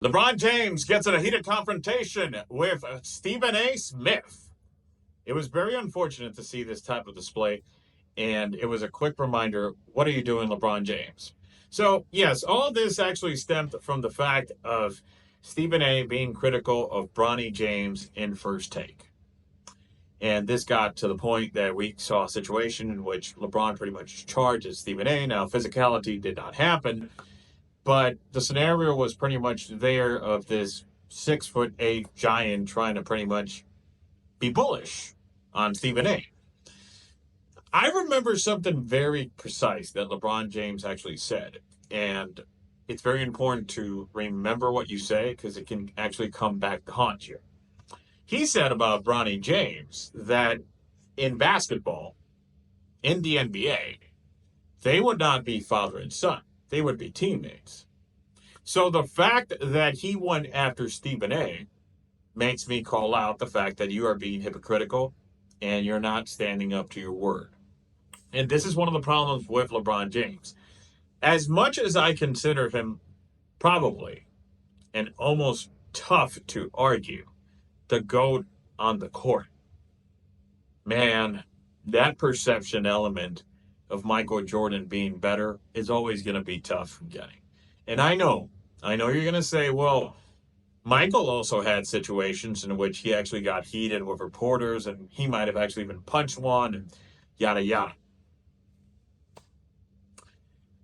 LeBron James gets in a heated confrontation with Stephen A. Smith. It was very unfortunate to see this type of display, and it was a quick reminder, what are you doing, LeBron James? So, yes, all this actually stemmed from the fact of Stephen A. being critical of Bronny James in First Take. And this got to the point that we saw a situation in which LeBron pretty much charges Stephen A. Now, physicality did not happen, but the scenario was pretty much there of this 6'8" giant trying to pretty much be bullish on Stephen A. I remember something very precise that LeBron James actually said, and it's very important to remember what you say because it can actually come back to haunt you. He said about Bronny James that in basketball, in the NBA, they would not be father and son. They would be teammates. So the fact that he went after Stephen A makes me call out the fact that you are being hypocritical and you're not standing up to your word. And this is one of the problems with LeBron James. As much as I consider him probably and almost tough to argue the GOAT on the court, man, that perception element of Michael Jordan being better is always going to be tough from getting. And I know you're going to say, well, Michael also had situations in which he actually got heated with reporters and he might have actually even punched one and yada yada.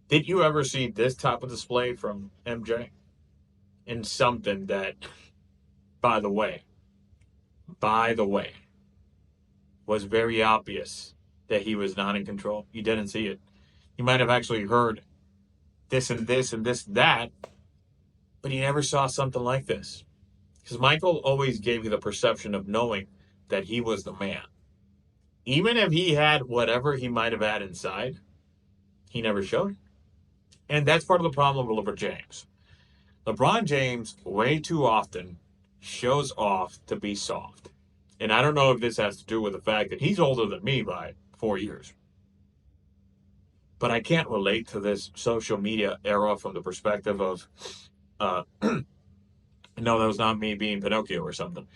Did you ever see this type of display from MJ? In something that, by the way, was very obvious that he was not in control. You didn't see it. You might have actually heard this and this and this and that, but he never saw something like this. Because Michael always gave you the perception of knowing that he was the man. Even if he had whatever he might have had inside, he never showed it. And that's part of the problem with LeBron James. LeBron James, way too often, shows off to be soft. And I don't know if this has to do with the fact that he's older than me by 4 years. But I can't relate to this social media era from the perspective of, no, that was not me being Pinocchio or something.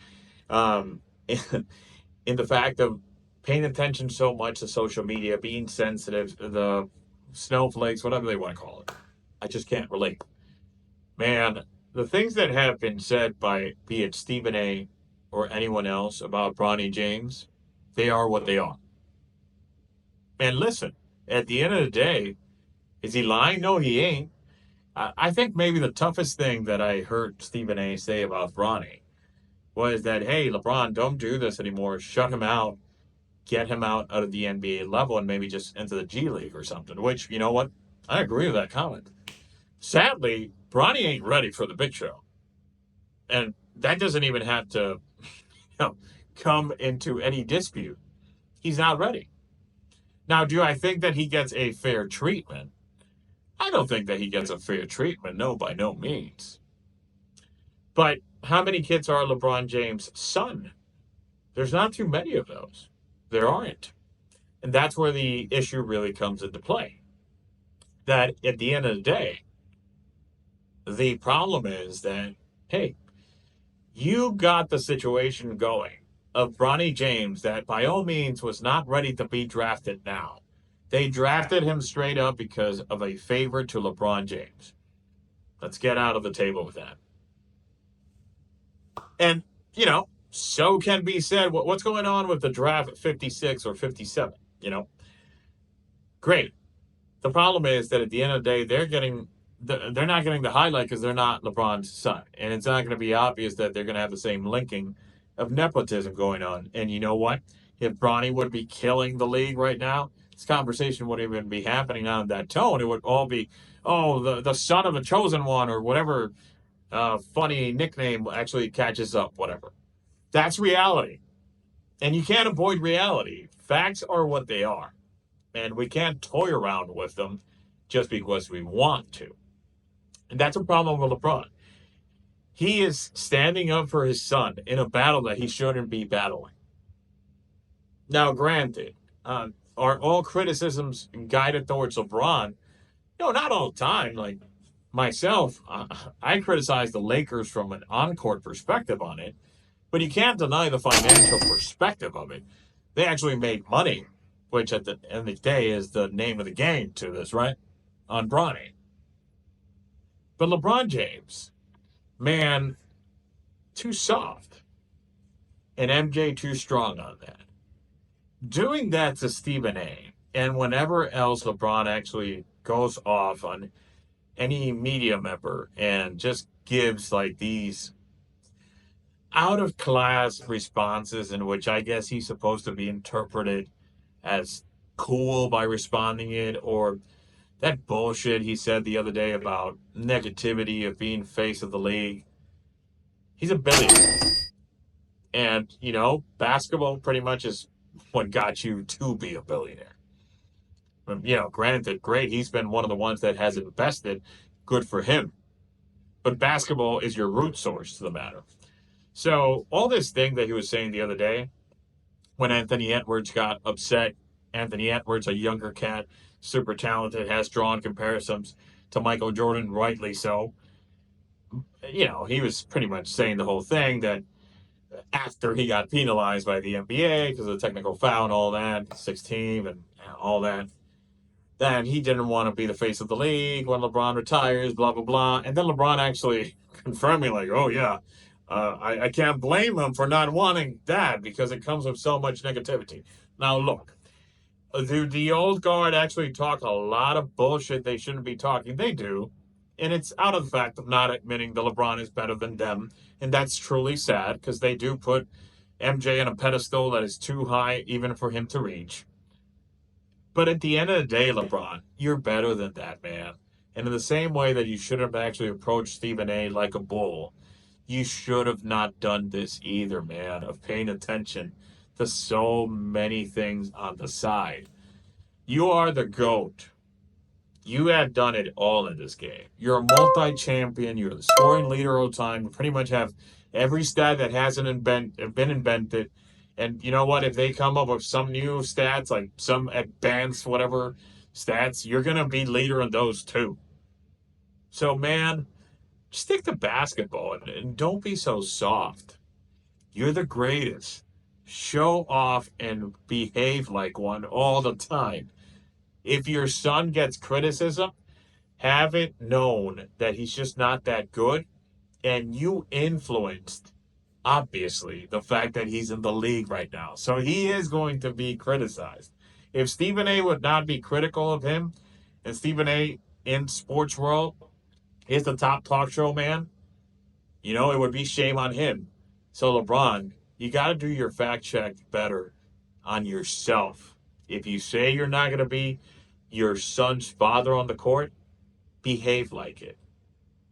In the fact of paying attention so much to social media, being sensitive, the snowflakes, whatever they want to call it. I just can't relate. Man, the things that have been said by, be it Stephen A. or anyone else about Bronny James, they are what they are. And listen, at the end of the day, is he lying? No, he ain't. I think maybe the toughest thing that I heard Stephen A. say about Bronny was that, hey, LeBron, don't do this anymore. Shut him out. Get him out of the NBA level and maybe just into the G League or something, which, you know what? I agree with that comment. Sadly, Bronny ain't ready for the big show. And that doesn't even have to come into any dispute. He's not ready. Now, do I think that he gets a fair treatment? I don't think that he gets a fair treatment. No, by no means. But how many kids are LeBron James' son? There's not too many of those. There aren't. And that's where the issue really comes into play. That at the end of the day, the problem is that, hey, you got the situation going of Bronny James that by all means was not ready to be drafted now. They drafted him straight up because of a favor to LeBron James. Let's get out of the table with that. And, so can be said, what's going on with the draft at 56 or 57? Great. The problem is that at the end of the day, they're not getting the highlight because they're not LeBron's son. And it's not going to be obvious that they're going to have the same linking of nepotism going on. And you know what? If Bronny would be killing the league right now, this conversation wouldn't even be happening on that tone. It would all be, the son of a chosen one or whatever funny nickname actually catches up, whatever. That's reality. And you can't avoid reality. Facts are what they are. And we can't toy around with them just because we want to. And that's a problem with LeBron. He is standing up for his son in a battle that he shouldn't be battling. Now, granted, are all criticisms guided towards LeBron? No, not all the time. Like, myself, I criticize the Lakers from an on-court perspective on it, but you can't deny the financial perspective of it. They actually made money, which at the end of the day is the name of the game to this, right? On Bronny. But LeBron James, man, too soft. And MJ too strong on that. Doing that to Stephen A. and whenever else LeBron actually goes off on any media member and just gives like these out of class responses in which I guess he's supposed to be interpreted as cool by responding it, or that bullshit he said the other day about negativity of being face of the league. He's a billionaire. And, basketball pretty much is what got you to be a billionaire. Granted, great, he's been one of the ones that has invested. Good for him. But basketball is your root source to the matter. So all this thing that he was saying the other day, when Anthony Edwards got upset, Anthony Edwards, a younger cat, super talented, has drawn comparisons to Michael Jordan, rightly so. He was pretty much saying the whole thing that after he got penalized by the NBA because of the technical foul and all that, 16 and all that, that he didn't want to be the face of the league when LeBron retires, blah, blah, blah. And then LeBron actually confirmed me like, oh, yeah, I can't blame him for not wanting that because it comes with so much negativity. Now, look, the old guard actually talk a lot of bullshit they shouldn't be talking. They do. And it's out of the fact of not admitting that LeBron is better than them. And that's truly sad because they do put MJ on a pedestal that is too high even for him to reach. But at the end of the day, LeBron, you're better than that, man. And in the same way that you should have actually approached Stephen A like a bull, you should have not done this either, man, of paying attention to so many things on the side. You are the GOAT. You have done it all in this game. You're a multi-champion. You're the scoring leader all the time. You pretty much have every stat that hasn't been invented. And you know what? If they come up with some new stats, like some advanced whatever stats, you're going to be leader in those too. So, man, stick to basketball and don't be so soft. You're the greatest. Show off and behave like one all the time. If your son gets criticism, have it known that he's just not that good, and you influenced, obviously, the fact that he's in the league right now. So he is going to be criticized. If Stephen A would not be critical of him, and Stephen A in sports world is the top talk show man, it would be shame on him. So LeBron, you got to do your fact check better on yourself. If you say you're not going to be your son's father on the court, behave like it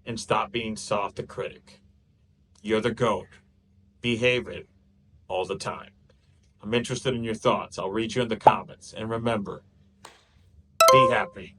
and stop being soft a critic. You're the GOAT. Behave it all the time. I'm interested in your thoughts. I'll read you in the comments. And remember, be happy.